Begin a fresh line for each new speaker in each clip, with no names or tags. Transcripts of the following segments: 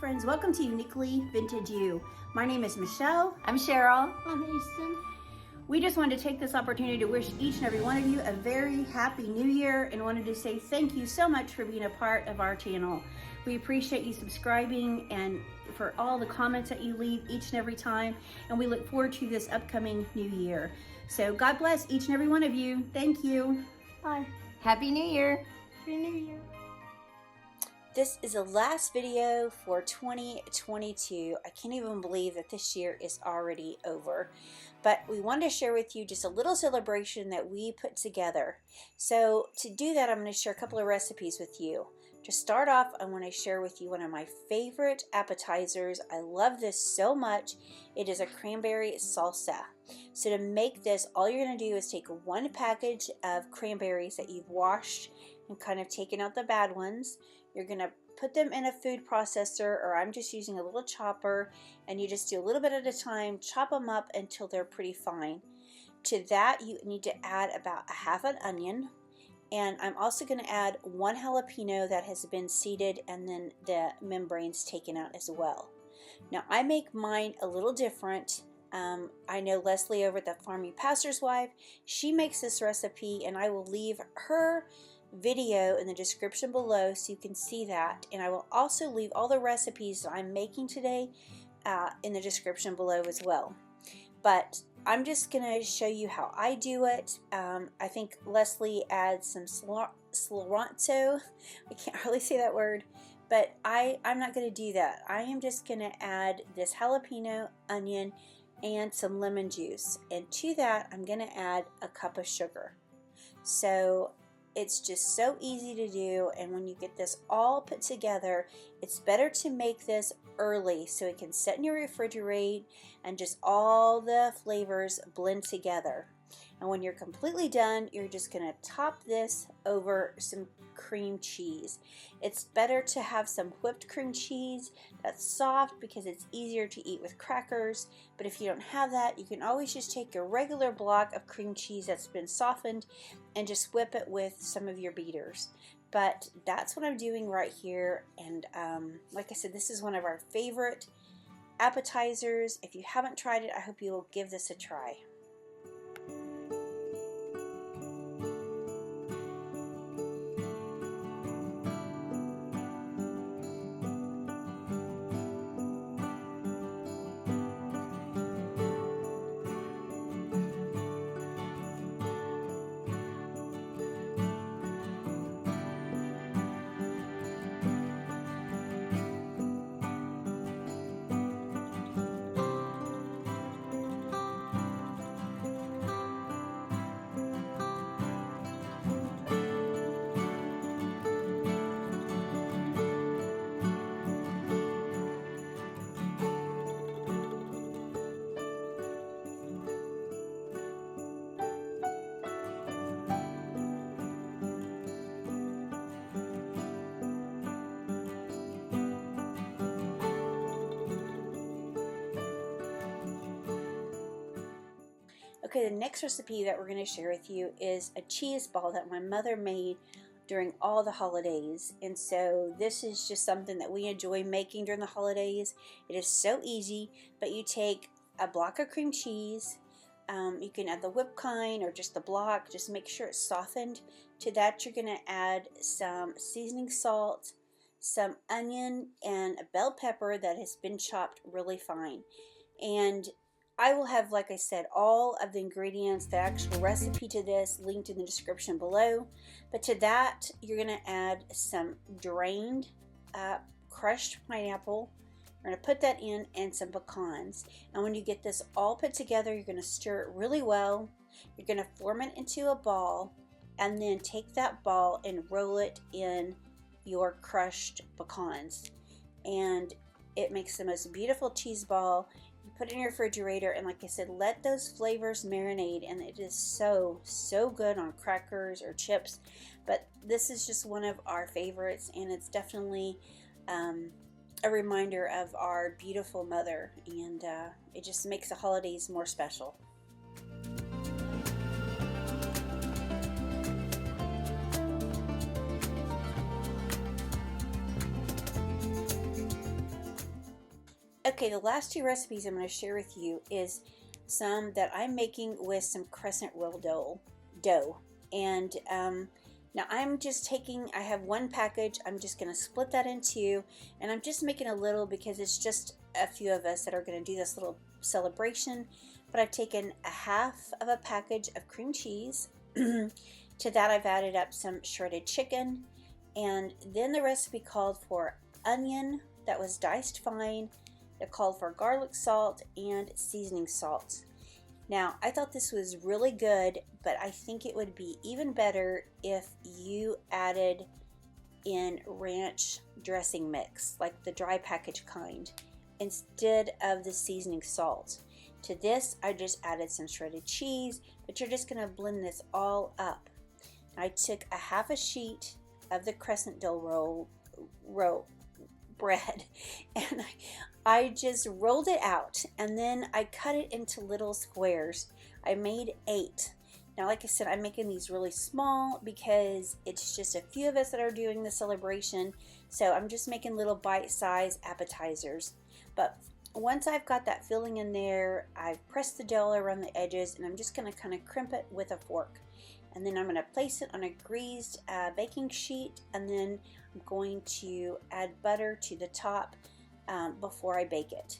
friends, welcome to Uniquely Vintage You. My name is Michelle.
I'm Cheryl.
I'm Easton.
We just wanted to take this opportunity to wish each and every one of you a very happy new year and wanted to say thank you so much for being a part of our channel. We appreciate you subscribing and for all the comments that you leave each and every time, and we look forward to this upcoming new year. So God bless each and every one of you. Thank you.
Bye.
Happy New Year.
Happy New Year.
This is the last video for 2022. I can't even believe that this year is already over. But we wanted to share with you just a little celebration that we put together. So to do that, I'm going to share a couple of recipes with you. To start off, I want to share with you one of my favorite appetizers. I love this so much. It is a cranberry salsa. So to make this, all you're going to do is take one package of cranberries that you've washed and kind of taken out the bad ones. You're going to put them in a food processor, or I'm just using a little chopper, and you just do a little bit at a time, chop them up until they're pretty fine. To that, you need to add about a half an onion, and I'm also going to add one jalapeno that has been seeded and then the membranes taken out as well. Now, I make mine a little different. I know Leslie over at the Farming Pastor's Wife, she makes this recipe, and I will leave her video in the description below so you can see that, and I will also leave all the recipes that I'm making today in the description below as well. But I'm just gonna show you how I do it. I think Leslie adds some cilantro. I can't hardly say that word, but I'm not gonna do that. I am just gonna add this jalapeno, onion, and some lemon juice, and to that I'm gonna add a cup of sugar. So it's just so easy to do, and when you get this all put together, it's better to make this early so it can sit in your refrigerator and just all the flavors blend together. And when you're completely done, you're just going to top this over some cream cheese. It's better to have some whipped cream cheese that's soft because it's easier to eat with crackers. But if you don't have that, you can always just take a regular block of cream cheese that's been softened and just whip it with some of your beaters. But that's what I'm doing right here. And like I said, this is one of our favorite appetizers. If you haven't tried it, I hope you will give this a try. Okay, the next recipe that we're going to share with you is a cheese ball that my mother made during all the holidays. And so this is just something that we enjoy making during the holidays. It is so easy, but you take a block of cream cheese. You can add the whipped kind or just the block. Just make sure it's softened. To that, you're going to add some seasoning salt, some onion, and a bell pepper that has been chopped really fine. And I will have, like I said, all of the ingredients, the actual recipe to this linked in the description below. But to that, you're going to add some drained crushed pineapple. We're going to put that in, and some pecans. And when you get this all put together, you're going to stir it really well. You're going to form it into a ball, and then take that ball and roll it in your crushed pecans. And it makes the most beautiful cheese ball. You put it in your refrigerator, and like I said, let those flavors marinate, and it is so good on crackers or chips. But this is just one of our favorites, and it's definitely a reminder of our beautiful mother, and it just makes the holidays more special. Okay, the last two recipes I'm going to share with you is some that I'm making with some crescent roll dough. And now I'm just taking, I have one package, I'm just going to split that in two, and I'm just making a little because it's just a few of us that are going to do this little celebration. But I've taken a half of a package of cream cheese. To that I've added up some shredded chicken, and then the recipe called for onion that was diced fine. It called for garlic salt and seasoning salt. Now, I thought this was really good, but I think it would be even better if you added in ranch dressing mix, like the dry package kind, instead of the seasoning salt. To this, I just added some shredded cheese, but you're just going to blend this all up. I took a half a sheet of the crescent dough roll bread, and I just rolled it out, and then I cut it into little squares. I made 8. Now, like I said, I'm making these really small because it's just a few of us that are doing the celebration, so I'm just making little bite-sized appetizers. But once I've got that filling in there, I've pressed the dough around the edges, and I'm just going to kind of crimp it with a fork. And then I'm going to place it on a greased baking sheet, and then I'm going to add butter to the top before I bake it.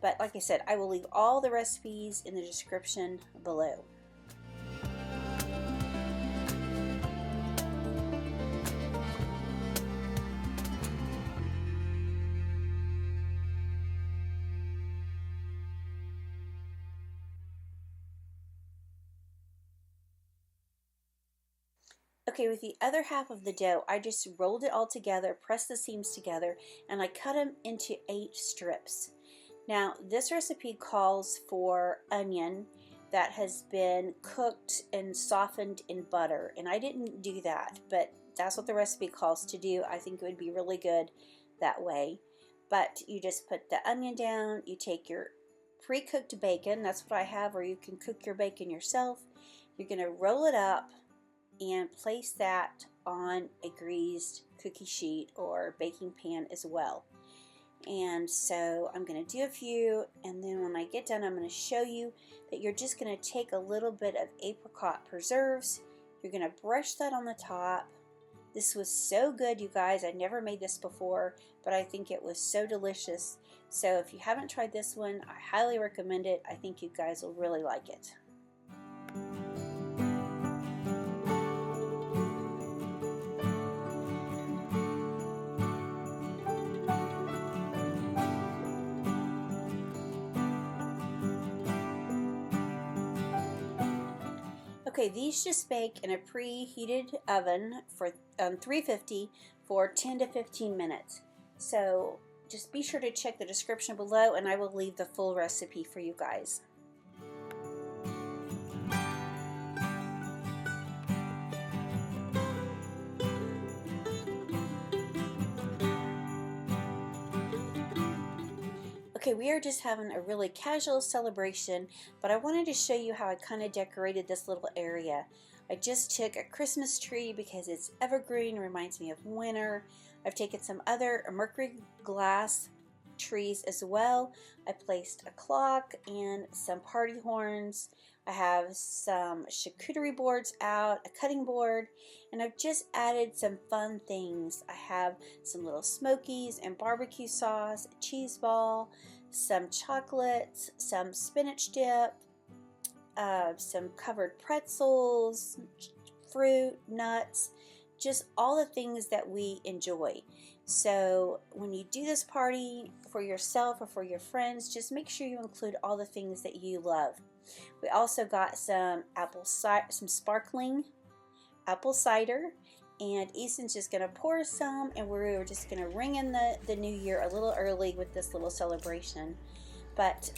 But like I said, I will leave all the recipes in the description below. Okay, with the other half of the dough, I just rolled it all together, pressed the seams together, and I cut them into 8 strips. Now, this recipe calls for onion that has been cooked and softened in butter, and I didn't do that, but that's what the recipe calls to do. I think it would be really good that way. But you just put the onion down, you take your pre-cooked bacon, that's what I have, or you can cook your bacon yourself. You're going to roll it up and place that on a greased cookie sheet or baking pan as well. And so I'm going to do a few, and then when I get done, I'm going to show you that you're just going to take a little bit of apricot preserves. You're going to brush that on the top. This was so good, you guys. I never made this before, but I think it was so delicious. So if you haven't tried this one, I highly recommend it. I think you guys will really like it. Okay, these just bake in a preheated oven for 350 for 10 to 15 minutes. So just be sure to check the description below, and I will leave the full recipe for you guys. Okay, we are just having a really casual celebration, but I wanted to show you how I kind of decorated this little area. I just took a Christmas tree because it's evergreen, reminds me of winter. I've taken some other mercury glass trees as well. I placed a clock and some party horns. I have some charcuterie boards out, a cutting board, and I've just added some fun things. I have some little smokies and barbecue sauce, a cheese ball, some chocolates, some spinach dip, some covered pretzels, fruit, nuts, just all the things that we enjoy. So when you do this party for yourself or for your friends, just make sure you include all the things that you love. We also got some sparkling apple cider, and Easton's just going to pour some, and we're just going to ring in the new year a little early with this little celebration. But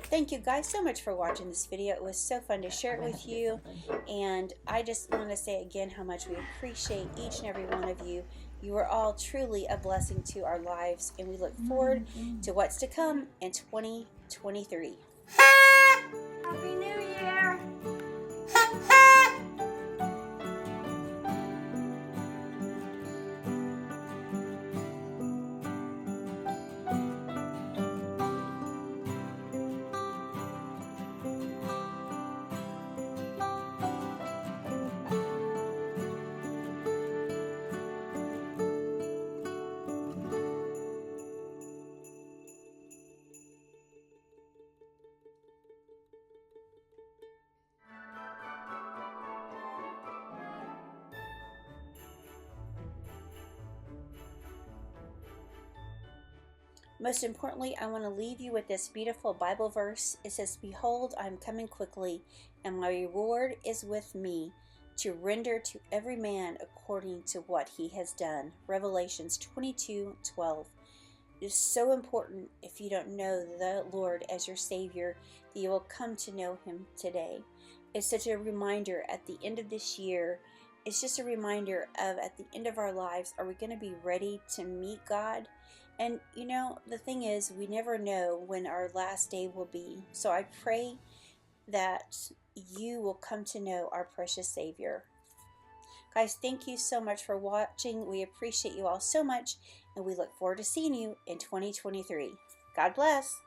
thank you guys so much for watching this video. It was so fun to share it with you, and I just want to say again how much we appreciate each and every one of you. You are all truly a blessing to our lives, and we look forward to what's to come in 2023.
Happy New Year!
Most importantly, I want to leave you with this beautiful Bible verse. It says, "Behold, I am coming quickly, and my reward is with me, to render to every man according to what he has done." Revelations 22:12. It is so important, if you don't know the Lord as your Savior, that you will come to know Him today. It's such a reminder at the end of this year. It's just a reminder of, at the end of our lives, are we going to be ready to meet God? And you know, the thing is, we never know when our last day will be. So I pray that you will come to know our precious Savior. Guys, thank you so much for watching. We appreciate you all so much, and we look forward to seeing you in 2023. God bless.